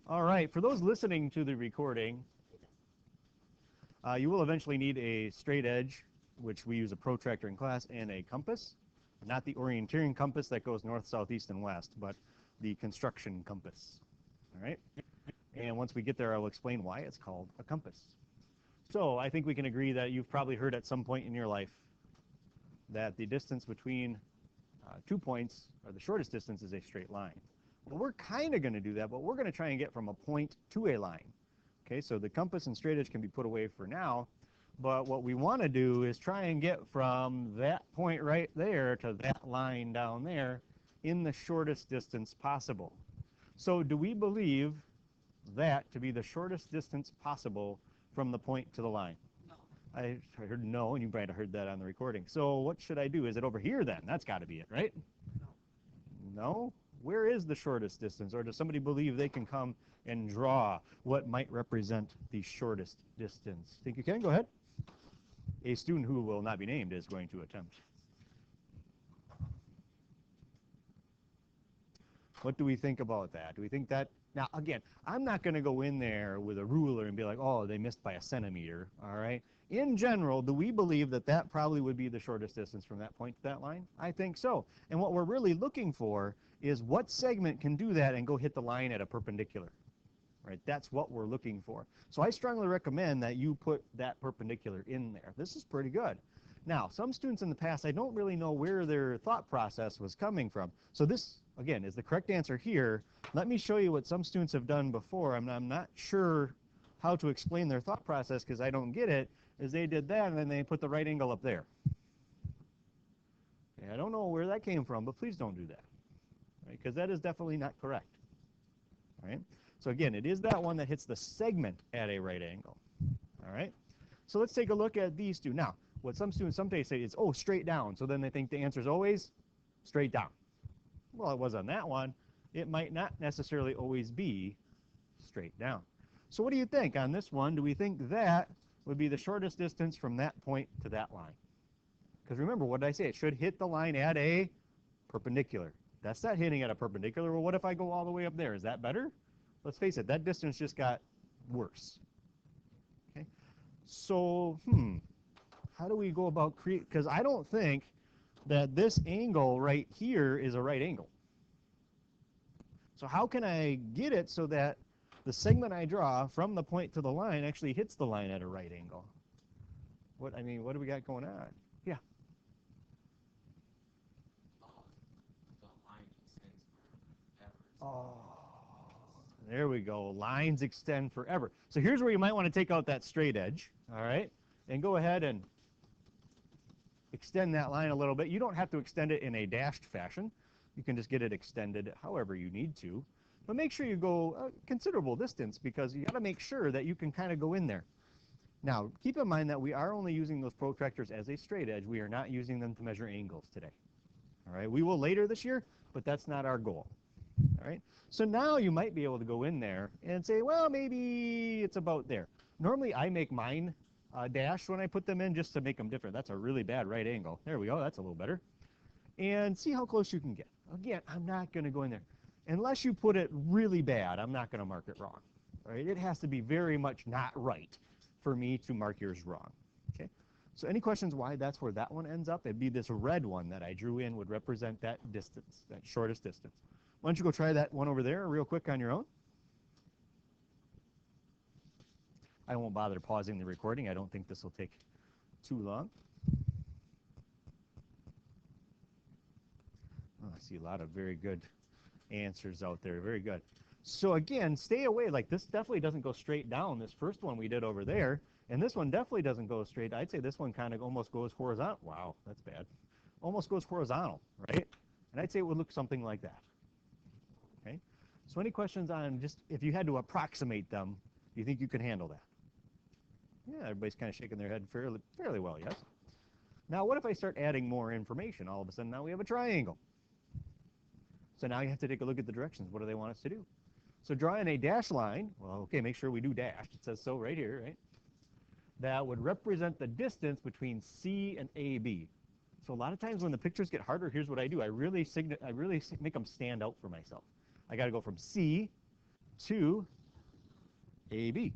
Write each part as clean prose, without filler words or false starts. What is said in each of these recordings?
All right, for those listening to the recording, you will eventually need a straight edge, which we use a protractor in class, and a compass. Not the orienteering compass that goes north, south, east, and west, but the construction compass. All right? And once we get there, I will explain why it's called a compass. So I think we can agree that you've probably heard at some point in your life that the distance between 2 points, or the shortest distance, is a straight line. Well, we're kind of going to do that, but we're going to try and get from a point to a line. Okay, so the compass and straight edge can be put away for now, but what we want to do is try and get from that point right there to that line down there in the shortest distance possible. So do we believe that to be the shortest distance possible from the point to the line? No. I heard no, and you might have heard that on the recording. So what should I do? Is it over here then? That's got to be it, right? No. No? Where is the shortest distance? Or does somebody believe they can come and draw what might represent the shortest distance? Think you can? Go ahead. A student who will not be named is going to attempt. What do we think about that? Do we think that? Now, again, I'm not going to go in there with a ruler and be like, oh, they missed by a centimeter, all right? In general, do we believe that that probably would be the shortest distance from that point to that line? I think so. And what we're really looking for is what segment can do that and go hit the line at a perpendicular, right? That's what we're looking for. So I strongly recommend that you put that perpendicular in there. This is pretty good. Now, some students in the past, I don't really know where their thought process was coming from. So this, again, is the correct answer here. Let me show you what some students have done before. I'm not sure how to explain their thought process because I don't get it, is they did that and then they put the right angle up there. Okay, I don't know where that came from, but please don't do that, right? Because that is definitely not correct. All right? So again, it is that one that hits the segment at a right angle. All right? So let's take a look at these two. Now, what some students sometimes say is, oh, straight down. So then they think the answer is always straight down. Well, it was on that one. It might not necessarily always be straight down. So what do you think on this one? Do we think that would be the shortest distance from that point to that line? Because remember, what did I say? It should hit the line at a perpendicular. That's not hitting at a perpendicular. Well, what if I go all the way up there? Is that better? Let's face it, that distance just got worse. Okay. So, how do we go about create? Because I don't think that this angle right here is a right angle. So how can I get it so that the segment I draw from the point to the line actually hits the line at a right angle? What do we got going on? Yeah. The line extends forever. Oh, there we go. Lines extend forever. So here's where you might want to take out that straight edge, all right, and go ahead and extend that line a little bit. You don't have to extend it in a dashed fashion. You can just get it extended however you need to. But make sure you go a considerable distance because you got to make sure that you can kind of go in there. Now, keep in mind that we are only using those protractors as a straight edge. We are not using them to measure angles today. All right, we will later this year, but that's not our goal. All right, so now you might be able to go in there and say, well, maybe it's about there. Normally, I make mine dash when I put them in just to make them different. That's a really bad right angle. There we go. That's a little better. And see how close you can get. Again, I'm not going to go in there. Unless you put it really bad, I'm not going to mark it wrong. Right? It has to be very much not right for me to mark yours wrong. Okay. So any questions why that's where that one ends up? It'd be this red one that I drew in would represent that distance, that shortest distance. Why don't you go try that one over there real quick on your own? I won't bother pausing the recording. I don't think this will take too long. Oh, I see a lot of very good answers out there. Very good. So again, stay away. Like this definitely doesn't go straight down. This first one we did over there, and this one definitely doesn't go straight. I'd say this one kind of almost goes horizontal. Wow, that's bad. Almost goes horizontal, right? And I'd say it would look something like that. Okay. So any questions on just if you had to approximate them, do you think you can handle that? Yeah, everybody's kind of shaking their head fairly well, yes? Now, what if I start adding more information? All of a sudden, now we have a triangle. So now you have to take a look at the directions. What do they want us to do? So drawing a dash line, well, okay, make sure we do dash. It says so right here, right? That would represent the distance between C and AB. So a lot of times when the pictures get harder, here's what I do. I really make them stand out for myself. I got to go from C to AB.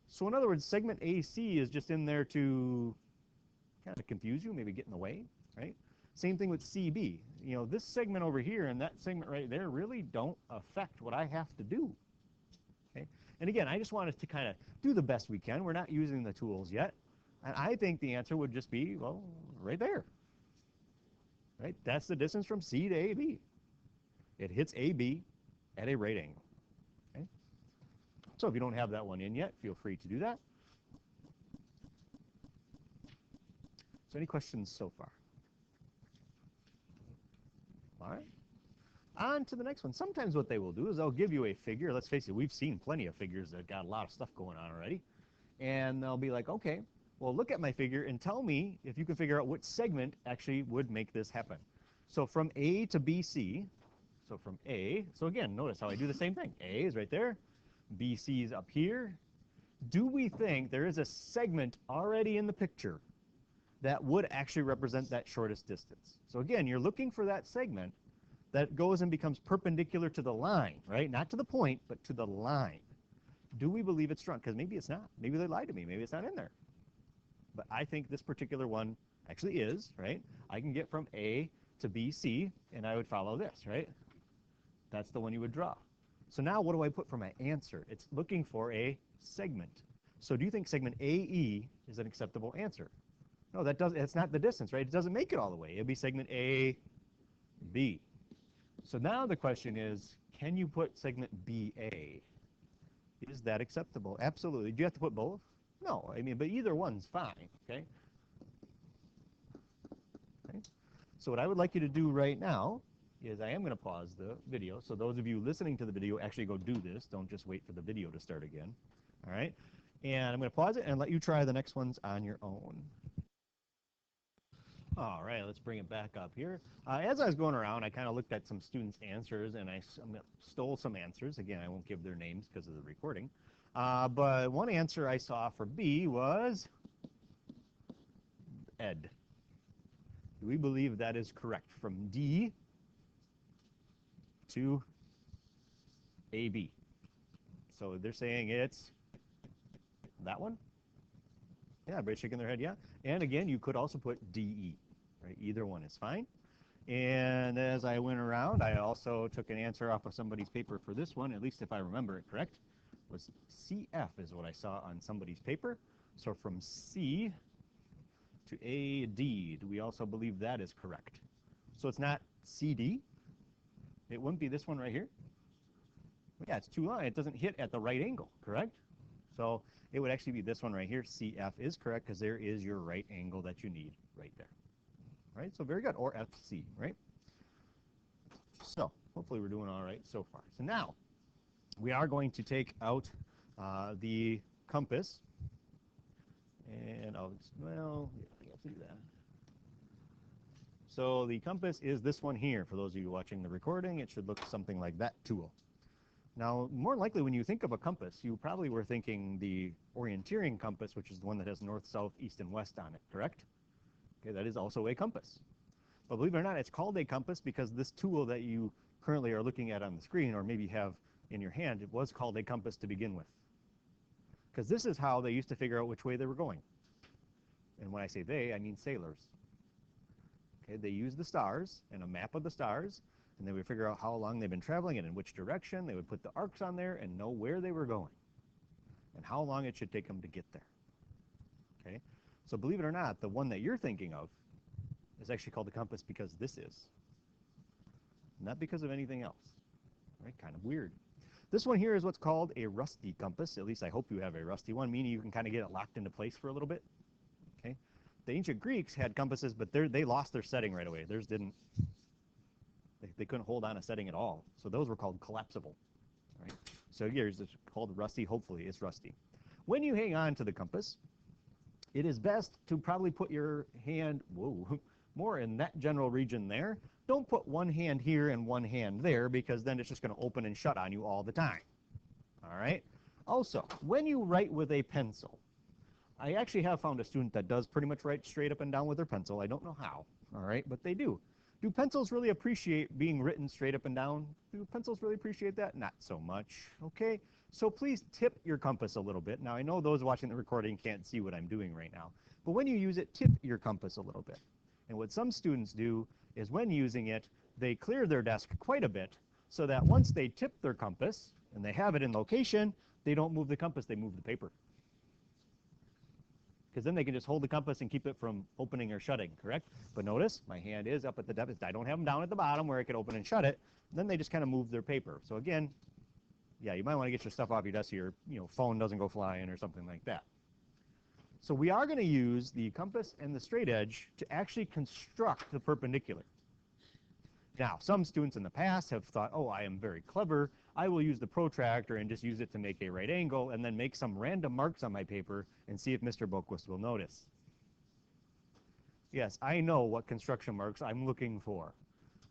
So in other words, segment AC is just in there to kind of confuse you, maybe get in the way, right? Same thing with CB. You know, this segment over here and that segment right there really don't affect what I have to do. Okay? And again, I just want us to kind of do the best we can. We're not using the tools yet. And I think the answer would just be, well, right there. Right? That's the distance from C to AB. It hits AB at a right angle. Okay? So if you don't have that one in yet, feel free to do that. So any questions so far? All right. On to the next one. Sometimes what they will do is they'll give you a figure. Let's face it, we've seen plenty of figures that got a lot of stuff going on already. And they'll be like, okay, well, look at my figure and tell me if you can figure out which segment actually would make this happen. So from A to BC, so from A, so again, notice how I do the same thing. A is right there, BC is up here. Do we think there is a segment already in the picture that would actually represent that shortest distance? So again, you're looking for that segment that goes and becomes perpendicular to the line, right? Not to the point, but to the line. Do we believe it's strong? Because maybe it's not. Maybe they lied to me. Maybe it's not in there. But I think this particular one actually is, right? I can get from A to BC, and I would follow this, right? That's the one you would draw. So now what do I put for my answer? It's looking for a segment. So do you think segment AE is an acceptable answer? No, that's not the distance, right? It doesn't make it all the way. It'd be segment AB. So now the question is, can you put segment BA? Is that acceptable? Absolutely. Do you have to put both? No, I mean, but either one's fine, okay? So what I would like you to do right now is I am going to pause the video. So those of you listening to the video, actually go do this. Don't just wait for the video to start again, all right? And I'm going to pause it and let you try the next ones on your own. All right, let's bring it back up here. As I was going around, I kind of looked at some students' answers, and I stole some answers. Again, I won't give their names because of the recording. But one answer I saw for B was Ed. Do we believe that is correct? From D to AB. So they're saying it's that one? Yeah, everybody's shaking their head, yeah. And again, you could also put DE, right? Either one is fine. And as I went around, I also took an answer off of somebody's paper for this one, at least if I remember it correct, was CF is what I saw on somebody's paper. So from C to AD, do we also believe that is correct? So it's not CD. It wouldn't be this one right here. Yeah, it's two lines. It doesn't hit at the right angle, correct? So it would actually be this one right here. CF is correct because there is your right angle that you need right there. All right, so very good. Or FC, right? So hopefully we're doing all right so far. So now we are going to take out the compass. And well, yeah, I have to do that. So the compass is this one here. For those of you watching the recording, it should look something like that tool. Now, more likely when you think of a compass, you probably were thinking the orienteering compass, which is the one that has north, south, east, and west on it, correct? Okay, that is also a compass. But believe it or not, it's called a compass because this tool that you currently are looking at on the screen, or maybe have in your hand, it was called a compass to begin with. Because this is how they used to figure out which way they were going. And when I say they, I mean sailors. Okay, they used the stars and a map of the stars, and they would figure out how long they've been traveling and in which direction. They would put the arcs on there and know where they were going and how long it should take them to get there. Okay, so believe it or not, the one that you're thinking of is actually called the compass because this is, not because of anything else. Right? Kind of weird. This one here is what's called a rusty compass. At least I hope you have a rusty one, meaning you can kind of get it locked into place for a little bit. Okay, the ancient Greeks had compasses, but they lost their setting right away. Theirs didn't. They couldn't hold on a setting at all. So those were called collapsible. Right? So yours is called rusty. Hopefully it's rusty. When you hang on to the compass, it is best to probably put your hand, more in that general region there. Don't put one hand here and one hand there because then it's just going to open and shut on you all the time. All right? Also, when you write with a pencil, I actually have found a student that does pretty much write straight up and down with their pencil. I don't know how, all right, but they do. Do pencils really appreciate being written straight up and down? Do pencils really appreciate that? Not so much, okay? So please tip your compass a little bit. Now, I know those watching the recording can't see what I'm doing right now, but when you use it, tip your compass a little bit. And what some students do is when using it, they clear their desk quite a bit so that once they tip their compass and they have it in location, they don't move the compass, they move the paper. Because then they can just hold the compass and keep it from opening or shutting, correct? But notice, my hand is up at the depth. I don't have them down at the bottom where I could open and shut it. Then they just kind of move their paper. So again, yeah, you might want to get your stuff off your desk so your phone doesn't go flying or something like that. So we are going to use the compass and the straight edge to actually construct the perpendicular. Now, some students in the past have thought, oh, I am very clever. I will use the protractor and just use it to make a right angle and then make some random marks on my paper and see if Mr. Boquist will notice. Yes, I know what construction marks I'm looking for.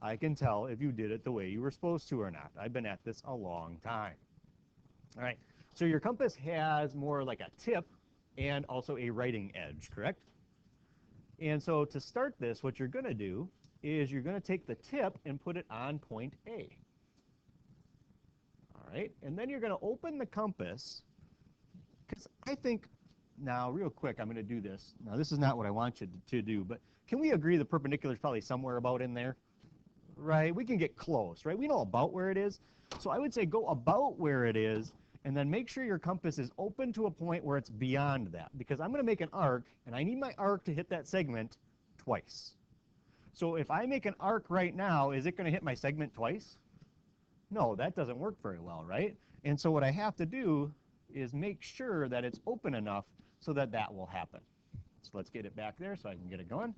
I can tell if you did it the way you were supposed to or not. I've been at this a long time. All right, so your compass has more like a tip and also a writing edge, correct? And so to start this, what you're going to do is you're going to take the tip and put it on point A. All right, and then you're going to open the compass, because I think, now real quick, I'm going to do this. Now this is not what I want you to do, but can we agree the perpendicular is probably somewhere about in there? Right, we can get close, right? We know about where it is. So I would say go about where it is, and then make sure your compass is open to a point where it's beyond that, because I'm going to make an arc, and I need my arc to hit that segment twice. So if I make an arc right now, is it going to hit my segment twice? No, that doesn't work very well, right? And so what I have to do is make sure that it's open enough so that that will happen. So let's get it back there so I can get it going.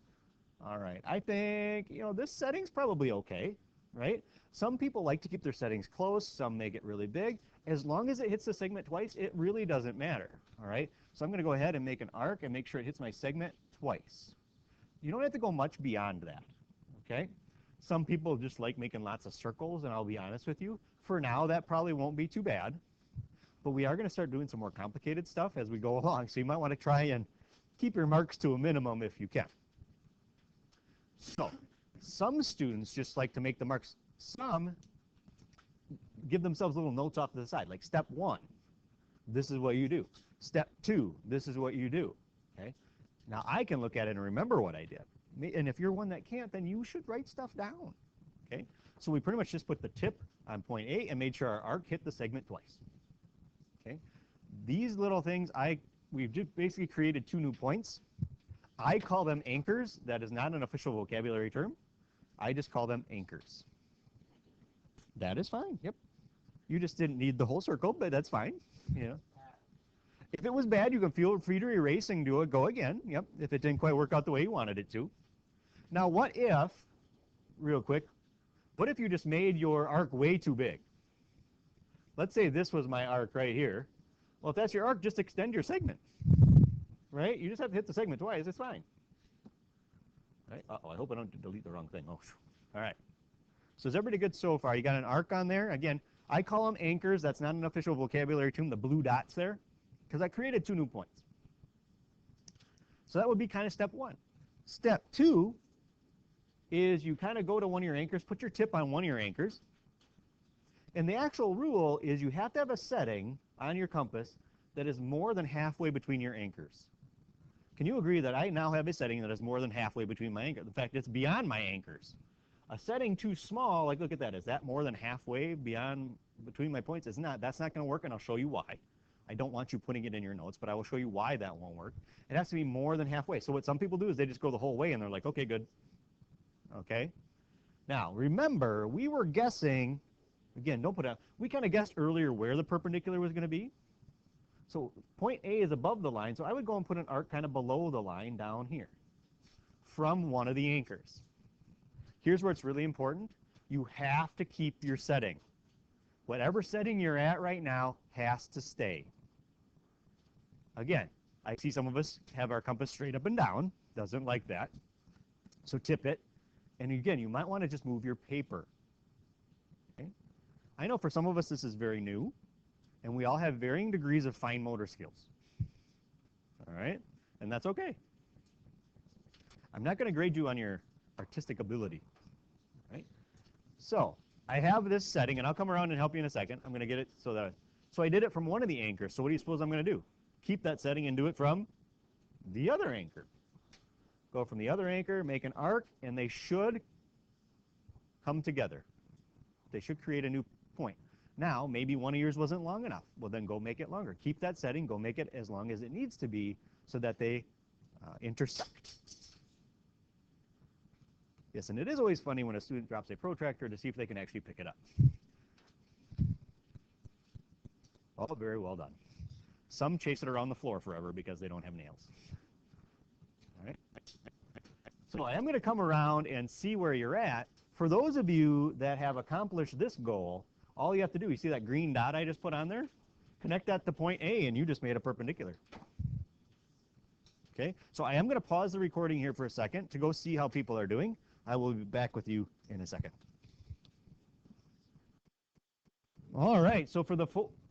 All right, I think, this setting's probably okay, right? Some people like to keep their settings close, some make it really big. As long as it hits the segment twice, it really doesn't matter, all right? So I'm going to go ahead and make an arc and make sure it hits my segment twice. You don't have to go much beyond that, okay? Some people just like making lots of circles, and I'll be honest with you, for now that probably won't be too bad. But we are going to start doing some more complicated stuff as we go along, so you might want to try and keep your marks to a minimum if you can. So some students just like to make the marks. Some give themselves little notes off to the side, like step 1, this is what you do. Step 2, this is what you do, okay? Now I can look at it and remember what I did. And if you're one that can't, then you should write stuff down, okay? So we pretty much just put the tip on point A and made sure our arc hit the segment twice, okay? These little things, we've just basically created 2 new points. I call them anchors. That is not an official vocabulary term. I just call them anchors. That is fine, yep. You just didn't need the whole circle, but that's fine, If it was bad, you can feel free to erase and go again, yep, if it didn't quite work out the way you wanted it to. Now what if, real quick, what if you just made your arc way too big? Let's say this was my arc right here. Well, if that's your arc, just extend your segment, right? You just have to hit the segment twice, it's fine. Right? Uh-oh, I hope I don't delete the wrong thing. Oh, all right. So is everybody good so far? You got an arc on there? Again, I call them anchors. That's not an official vocabulary term, the blue dots there, because I created 2 new points. So that would be kind of step 1. Step 2 is you kind of go to one of your anchors, put your tip on one of your anchors. And the actual rule is you have to have a setting on your compass that is more than halfway between your anchors. Can you agree that I now have a setting that is more than halfway between my anchors? In fact, it's beyond my anchors. A setting too small, like look at that, is that more than halfway between my points? It's not. That's not going to work, and I'll show you why. I don't want you putting it in your notes, but I will show you why that won't work. It has to be more than halfway. So what some people do is they just go the whole way, and they're like, okay, good. Okay? Now, remember, we were guessing, again, don't put out, we kind of guessed earlier where the perpendicular was going to be. So point A is above the line, so I would go and put an arc kind of below the line down here from one of the anchors. Here's where it's really important. You have to keep your setting. Whatever setting you're at right now has to stay. Again, I see some of us have our compass straight up and down. Doesn't like that. So tip it. And again, you might want to just move your paper. Okay? I know for some of us this is very new, and we all have varying degrees of fine motor skills. All right? And that's okay. I'm not going to grade you on your artistic ability. So I have this setting, and I'll come around and help you in a second. I'm going to get it so I did it from one of the anchors. So what do you suppose I'm going to do? Keep that setting and do it from the other anchor. Go from the other anchor, make an arc, and they should come together. They should create a new point. Now, maybe one of yours wasn't long enough. Well, then go make it longer. Keep that setting, go make it as long as it needs to be so that they intersect. Yes, and it is always funny when a student drops a protractor to see if they can actually pick it up. Oh, very well done. Some chase it around the floor forever because they don't have nails. All right. So I am going to come around and see where you're at. For those of you that have accomplished this goal, all you have to do, you see that green dot I just put on there? Connect that to point A, and you just made a perpendicular. Okay, so I am going to pause the recording here for a second to go see how people are doing. I will be back with you in a second. All right, so for the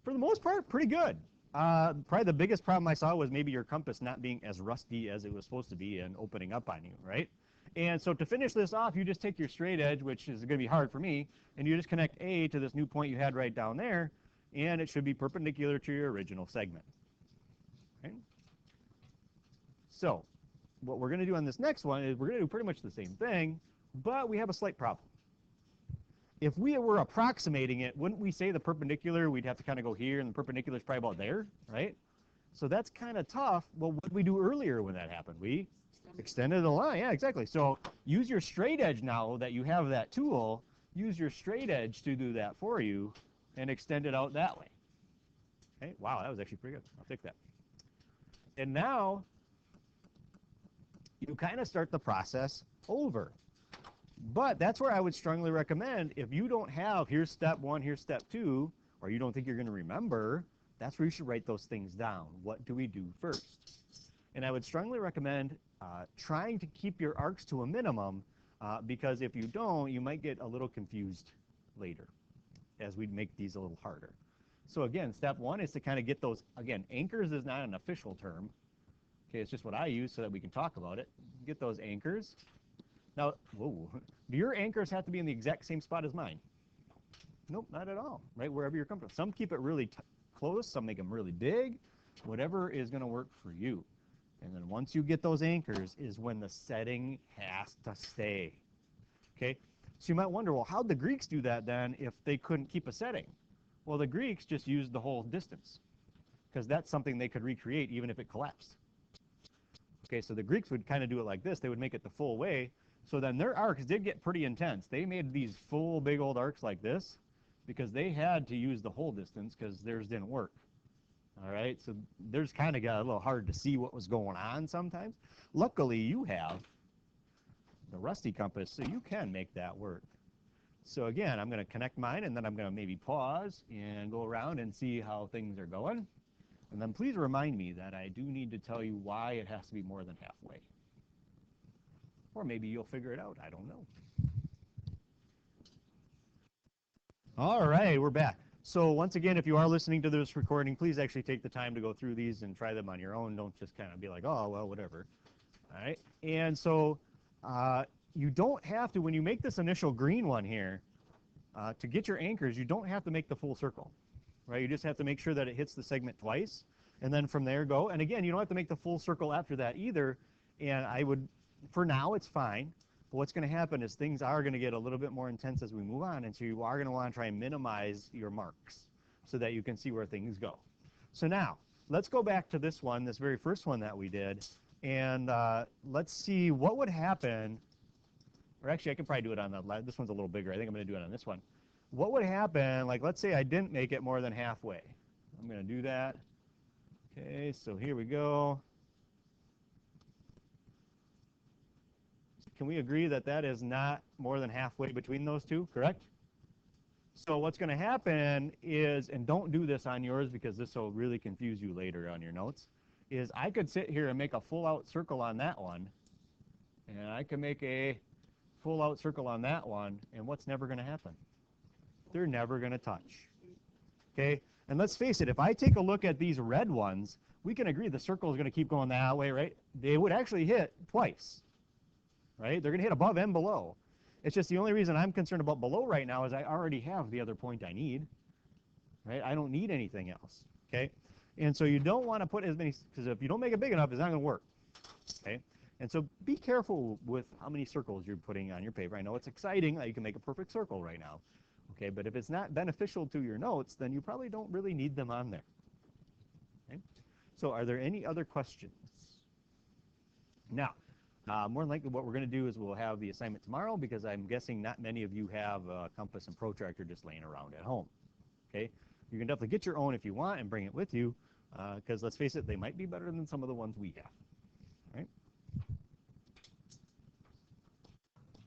most part, pretty good. Probably the biggest problem I saw was maybe your compass not being as rusty as it was supposed to be and opening up on you, right? And so to finish this off, you just take your straight edge, which is going to be hard for me, and you just connect A to this new point you had right down there, and it should be perpendicular to your original segment. Okay? So what we're going to do on this next one is we're going to do pretty much the same thing, but we have a slight problem. If we were approximating it, wouldn't we say the perpendicular, we'd have to kind of go here, and the perpendicular is probably about there, right? So that's kind of tough. Well, what did we do earlier when that happened? We extended the line. Yeah, exactly. So use your straight edge now that you have that tool. Use your straight edge to do that for you and extend it out that way. Okay, wow, that was actually pretty good. I'll take that. And now you kind of start the process over. But that's where I would strongly recommend, if you don't have, here's step one, here's step two, or you don't think you're going to remember, that's where you should write those things down. What do we do first? And I would strongly recommend trying to keep your arcs to a minimum, because if you don't, you might get a little confused later as we make these a little harder. So again, step one is to kind of get those, again, anchors is not an official term. Okay, it's just what I use so that we can talk about it. Get those anchors. Now, whoa, do your anchors have to be in the exact same spot as mine? Nope, not at all, right? Wherever you're comfortable. Some keep it really close, some make them really big, whatever is going to work for you. And then once you get those anchors is when the setting has to stay. Okay, so you might wonder, well, how'd the Greeks do that then if they couldn't keep a setting? Well, the Greeks just used the whole distance because that's something they could recreate even if it collapsed. Okay, so the Greeks would kind of do it like this. They would make it the full way. So then their arcs did get pretty intense. They made these full big old arcs like this because they had to use the whole distance because theirs didn't work. All right, so theirs kind of got a little hard to see what was going on sometimes. Luckily, you have the rusty compass, so you can make that work. So again, I'm going to connect mine, and then I'm going to maybe pause and go around and see how things are going. And then please remind me that I do need to tell you why it has to be more than halfway. Or maybe you'll figure it out. I don't know. All right, we're back. So once again, if you are listening to this recording, please actually take the time to go through these and try them on your own. Don't just kind of be like, oh, well, whatever. All right. And so you don't have to, when you make this initial green one here, to get your anchors, you don't have to make the full circle. Right? You just have to make sure that it hits the segment twice. And then from there go. And again, you don't have to make the full circle after that either. And I would, for now, it's fine. But what's going to happen is things are going to get a little bit more intense as we move on, and so you are going to want to try and minimize your marks so that you can see where things go. So now, let's go back to this one, this very first one that we did, and let's see what would happen, or actually I can probably do it on the, this one's a little bigger. I think I'm going to do it on this one. What would happen, like let's say I didn't make it more than halfway. I'm going to do that. Okay, so here we go. Can we agree that that is not more than halfway between those two, correct? So what's going to happen is, and don't do this on yours because this will really confuse you later on your notes, is I could sit here and make a full out circle on that one, and I can make a full out circle on that one, and what's never going to happen? They're never going to touch. Okay, and let's face it, if I take a look at these red ones, we can agree the circle is going to keep going that way, right? They would actually hit twice. Right? They're going to hit above and below. It's just the only reason I'm concerned about below right now is I already have the other point I need, right? I don't need anything else, okay? And so you don't want to put as many, because if you don't make it big enough, it's not going to work, okay? And so be careful with how many circles you're putting on your paper. I know it's exciting that you can make a perfect circle right now, okay? But if it's not beneficial to your notes, then you probably don't really need them on there, okay? So are there any other questions? Now, more than likely what we're going to do is we'll have the assignment tomorrow because I'm guessing not many of you have a compass and protractor just laying around at home, okay? You can definitely get your own if you want and bring it with you because let's face it, they might be better than some of the ones we have.